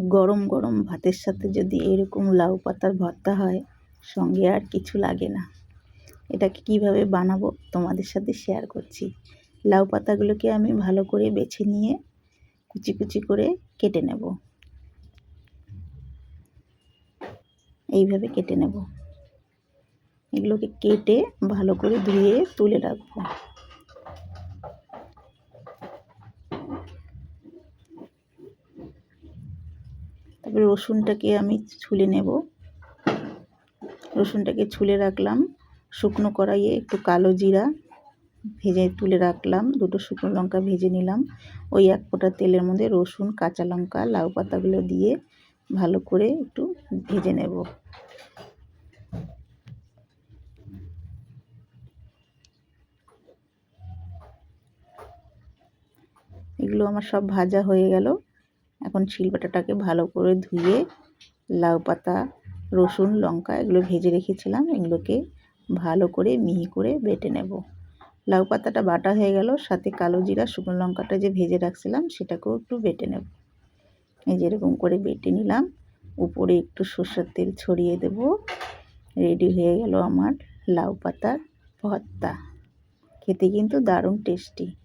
গরম গরম ভাতের সাথে যদি এরকম লাউ পাতার ভর্তা হয়, সঙ্গে আর কিছু লাগে না। এটাকে কিভাবে বানাবো তোমাদের সাথে শেয়ার করছি। লাউ পাতাগুলোকে আমি ভালো করে বেছে নিয়ে কুচি কুচি করে কেটে নেব। এইভাবে কেটে নেব। এগুলোকে কেটে ভালো করে ধুয়ে তুলে রাখবো। তারপরে রসুনটাকে আমি ছুলে নেব। রসুনটাকে ছুলে রাখলাম। শুকনো কড়াইয়ে একটু কালো জিরা ভেজে তুলে রাখলাম, দুটো শুকনো লঙ্কা ভেজে নিলাম। ওই এক ফোঁটা তেলের মধ্যে রসুন, কাঁচা লঙ্কা, লাউ পাতাগুলো দিয়ে ভালো করে একটু ভেজে নেব। এগুলো আমার সব ভাজা হয়ে গেল। এখন শিলবাটাটাকে ভালো করে ধুয়ে লাউ পাতা, রসুন, লঙ্কা এগুলো ভেজে রেখেছিলাম, এগুলোকে ভালো করে মিহি করে বেটে নেব। লাউ পাতাটা বাটা হয়ে গেল, সাথে কালো জিরা, শুকনো লঙ্কাটা যে ভেজে রাখছিলাম সেটাকেও একটু বেটে নেব। এই যেরকম করে বেটে নিলাম। উপরে একটু সরষের তেল ছড়িয়ে দেব। রেডি হয়ে গেল আমার লাউ পাতার ভর্তা। খেতে কিন্তু দারুণ টেস্টি।